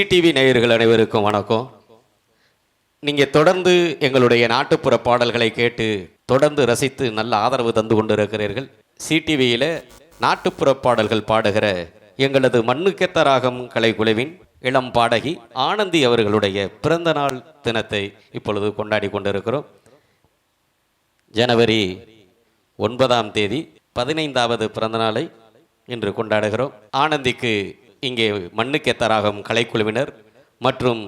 CTV நேயர்கள் அனைவருக்கும் வணக்கம். நீங்கள் தொடர்ந்து எங்களுடைய நாட்டுப்புற பாடல்களை கேட்டு தொடர்ந்து ரசித்து நல்ல ஆதரவு தந்து கொண்டிருக்கிறீர்கள். சிடிவியில் நாட்டுப்புற பாடல்கள் பாடுகிற எங்களது மண்ணுக்கெத்த ராகம் கலைக்குழுவின் இளம் பாடகி ஆனந்தி அவர்களுடைய பிறந்த நாள் தினத்தை இப்பொழுது கொண்டாடி கொண்டிருக்கிறோம். ஜனவரி 9ஆம் தேதி 15வது பிறந்தநாளை இன்று கொண்டாடுகிறோம். ஆனந்திக்கு இங்கே மண்ணுக்கெத்த ராகம் கலைக்குழுவினர் மற்றும்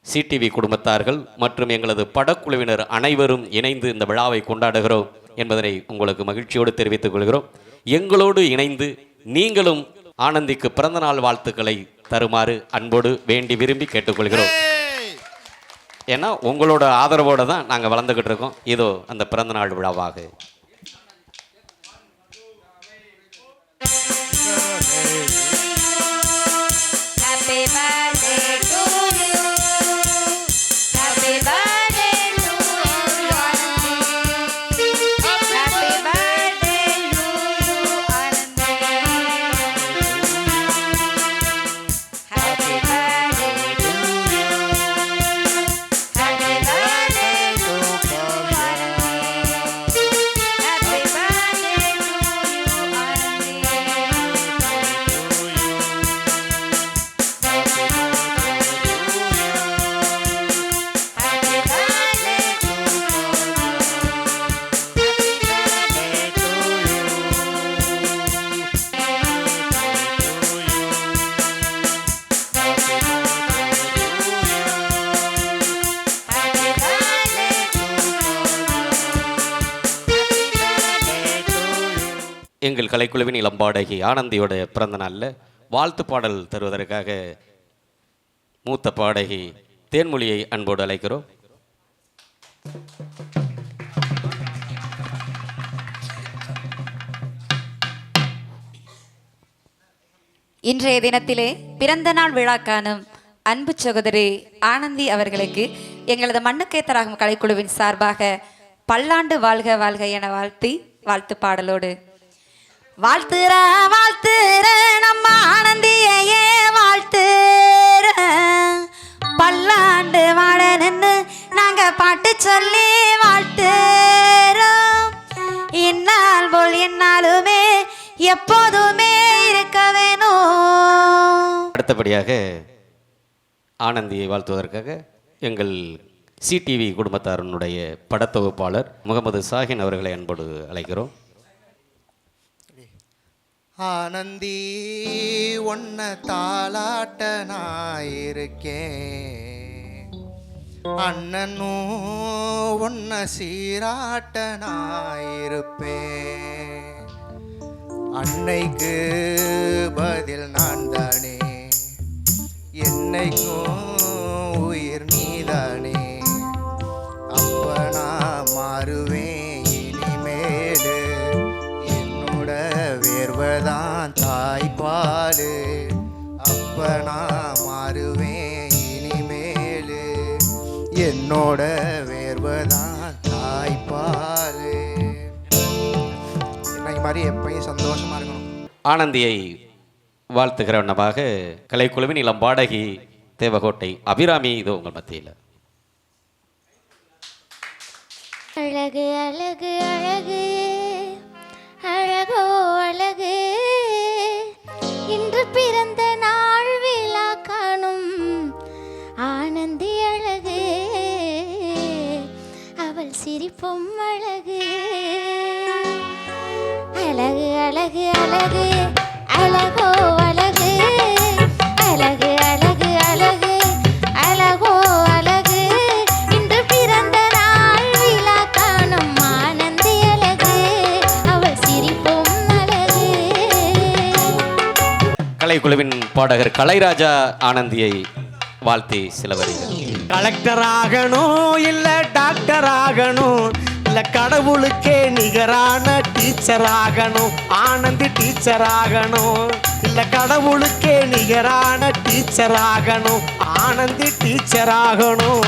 சிடிவி குடும்பத்தார்கள் மற்றும் எங்களது படக்குழுவினர் அனைவரும் இணைந்து இந்த விழாவை கொண்டாடுகிறோம் என்பதனை உங்களுக்கு மகிழ்ச்சியோடு தெரிவித்துக் கொள்கிறோம். எங்களோடு இணைந்து நீங்களும் ஆனந்திக்கு பிறந்தநாள் வாழ்த்துக்களை தருமாறு அன்போடு வேண்டி விரும்பி கேட்டுக்கொள்கிறோம். ஏன்னா உங்களோட ஆதரவோடு தான் நாங்கள் வளர்ந்துக்கிட்டு இருக்கோம். இதோ அந்த பிறந்தநாள் விழாவாக எங்கள் கலைக்குழுவின் இளம்பாடகி ஆனந்தியோட பிறந்த நாளில் வாழ்த்து பாடல் தருவதற்காக மூத்த பாடகி தேன்மொழியை அன்போடு அழைக்கிறோம். இன்றைய தினத்திலே பிறந்த நாள் விழா காணும் அன்பு சகோதரி ஆனந்தி அவர்களுக்கு எங்களது மண்ணுக்கேத்த ராகம் கலைக்குழுவின் சார்பாக பல்லாண்டு வாழ்க வாழ்க என வாழ்த்தி வாழ்த்து பாடலோடு வாழ்த்துற வாழ்த்துற நம்ம ஆனந்தியையே வாழ்த்துற பல்லாண்டு வாழன்னு நாங்க பாட்டு சொல்லி வாழ்த்துறோம். இந்நாள் போல் என்னாலுமே எப்போதுமே இருக்க வேணும். அடுத்தபடியாக ஆனந்தியை வாழ்த்துவதற்காக எங்கள் சிடிவி குடும்பத்தாரனுடைய படத்தொகுப்பாளர் முகமது சாஹின் அவர்களை அன்போடு அழைக்கிறோம். ஆனந்தி ஒன்ன தாளாட்ட நான் இருக்கேன், அண்ணனும் ஒன்ன சீராட்ட நான் இருப்பேன். அன்னைக்கு பதில் நான் தானே, என்னைக்கும் உயிர் நீதானே. அப்ப நான் மாறுவேன் இனிமேலு, என்னோட வேர்வதான் தாய்ப்பாலு. அப்ப நான் மாறுவேன் இனிமேலு, என்னோட வேர்வதான் தாய்ப்பாலு. இன்னைக்கு மாதிரி எப்பயும் சந்தோஷமா இருக்கணும். ஆனந்தியை வாழ்த்துகிற வண்ணமாக கலைக்குழுவின் இளம் பாடகி தேவகோட்டை அபிராமி இது உங்கள் மத்தியில். அழகு அழகு அழகு அழகோ அழகு, இன்று பிறந்த நாள் விழா காணும் ஆனந்தி அழகு, அவள் சிரிப்பும் அழகு. அழகு அழகு அழகு அழகோ அழகு, அழகு அழகு அழகு அழகோ அழகு, இன்று பிறந்த நாள் விழா காணும் ஆனந்தி அழகு, அவள் சிரிப்பும் அழகு. கலைக்குழுவின் பாடகர் கலைராஜா ஆனந்தியை வாழ்த்தி சில வரிகள். கலெக்டர் ஆகணும் இல்ல டாக்டர் ஆகணும், இல்ல கடவுளுக்கே நிகரான டீச்சர் ஆகணும். ஆனந்தி டீச்சர் ஆகணும், இல்ல கடவுளுக்கே நிகரான டீச்சர் ஆகணும். ஆனந்தி டீச்சர் ஆகணும்.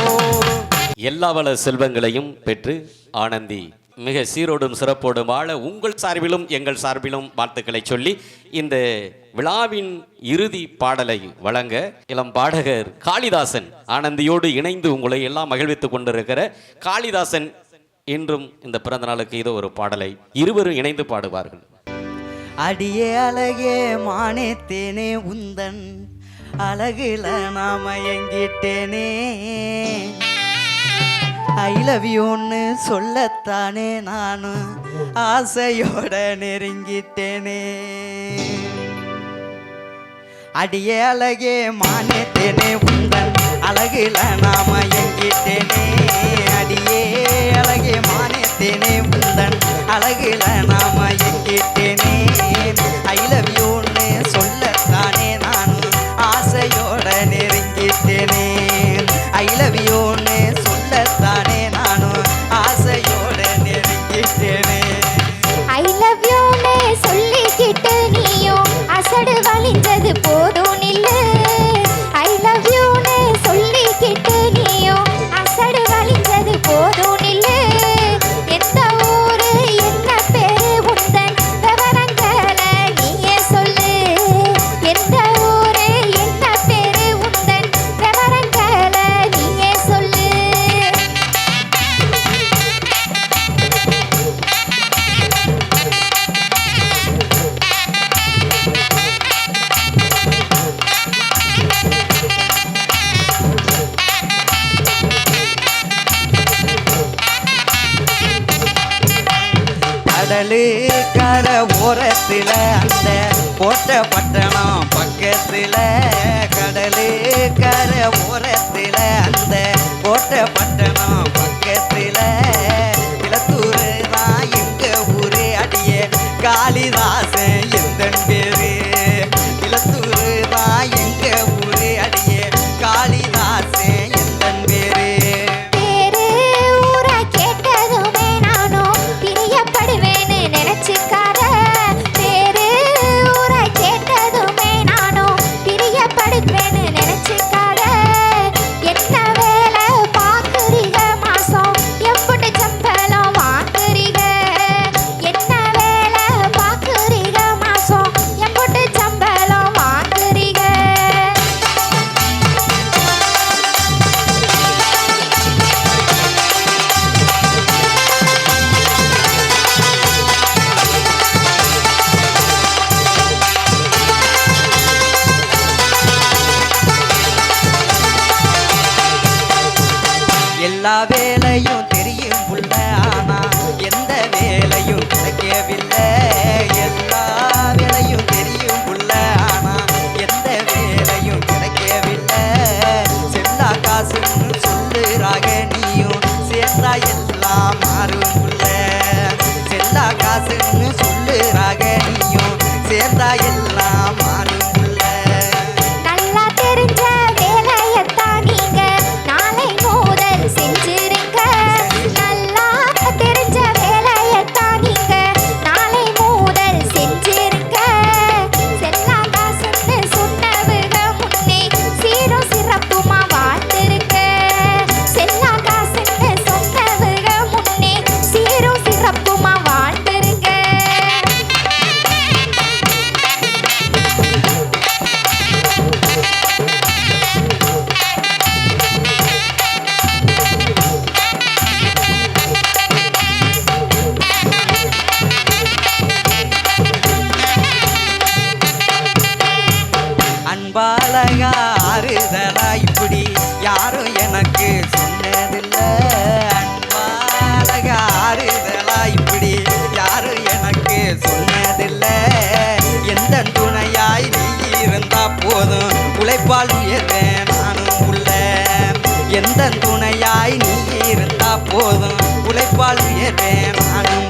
எல்லா வள செல்வங்களையும் பெற்று ஆனந்தி மிக சீரோடும் சிறப்போடும் வாழ உங்கள் சார்பிலும் எங்கள் சார்பிலும் வாழ்த்துக்களை சொல்லி இந்த விழாவின் இறுதி பாடலை வழங்க இளம் பாடகர் காளிதாசன் ஆனந்தியோடு இணைந்து உங்களை எல்லாம் மகிழ்வித்துக் கொண்டிருக்கிற காளிதாசன் இன்றும் இந்த பிறந்த நாளுக்கு இதோ ஒரு பாடலை இருவரும் இணைந்து பாடுவார்கள். அடியே அழகே மானேத்தேனே உந்தன் அழகுல நாம எங்கிட்டேனே ஐ லவ் யூன்னு சொல்லத்தானே நானும் ஆசையோட நெருங்கிட்டேனே அடியே அழகே மானேத்தேனே உந்தன் அழகுல நாம எங்கிட்டேனே அடியே அழகே மானேத்தேனே உந்தன் அழகுல நாம எங்கிட்டேனே ஐ லவ் யூன்னு சொல்லத்தானே நானும் ஆசையோட நெருங்கிட்டேனே ஐ லவ் யூன்னு சொல்லத்தானே நானும் ஆசையோட நெருங்கிட்டேனே ஐ லவ் யூன்னு சொல்லிக்கிட்டு நீயும் அசடு வலிஞ்சது போதும் நில்லு ஐ லவ் யூன்னு சொல்லிக்கிட்டு நீயும் அசடு வலிஞ்சது போதும் நில்லு எந்த ஊரு என்ன பேரு உந்தன் விவரங்களை நீயே சொல்லு எந்த ஊரு என்ன பேரு உந்தன் விவரங்களை நீயே சொல்லு கடலு கர ஓரத்தில் அந்த கோட்டை பட்டணம் பக்கத்தில் கடலு கர ஓரத்தில் அந்த கோட்டை பட்டணம் பக்கத்தில் இளத்தூர் தான் எங்க ஊரு அடியே காளிதாசன் எந்த பேரு இளத்தூர் தான் எங்க ஊரு அடியே காளிதாசன் எந்த பேரு பேரு ஊரை கேட்டதுமே நானும் பிரியப்படுவேன்னு நினைச்சுக்காத பேரு ஊரை கேட்டதுமே நானும் பிரியப்படுவேன்னு நினைச்சுக்காத என்ன வேலை பார்க்குறீங்க மாசம் எப்படி சம்பளம் வாங்குறீங்க என்ன வேலை பார்க்குறீங்க மாசம் எப்படி சம்பளம் வாங்குறீங்க எல்லா வேலையும் தெரியும் புள்ள ஆனா எந்த வேலையும் கிடைக்கவில்லை எல்லா வேலையும் தெரியும் புள்ள ஆனா எந்த வேலையும் கிடைக்கவில்லை செல்லா காசுன்னு சொல்லுறாக நீயும் சேர்ந்தா எல்லாம் மாறும் புள்ள செல்லா காசுன்னு சொல்லுறாக நீயும் சேர்ந்தா எல்லாம் மாறும் புள்ள நல்லா தெரிஞ்ச வேலையத்தான் நீங்க நாளை முதல் செஞ்சிருங்க நல்லா தெரிஞ்ச வேலையத்தான் நீங்க நாளை முதல் செஞ்சிருங்க செல்லா காசுன்னு சொன்னவங்க முன்னே சீரும் சிறப்புமா வாழ்ந்திருங்க செல்லா காசுன்னு சொன்னவங்க முன்னே சீரும் சிறப்புமா வாழ்ந்திருங்க அன்பாலகா ஆறுதலா இப்படி யாரும் எனக்கு சொன்னதில்லை அன்பாலகா ஆறுதலா இப்படி யாரும் எனக்கு சொன்னதில்லை எந்த துணையாய் நீ இருந்தா போதும் உழைப்பால் உயர்வேன் நானும் உள்ள எந்த துணையாய் நீ இருந்தா போதும் உழைப்பால் உயர்வேன் நானும்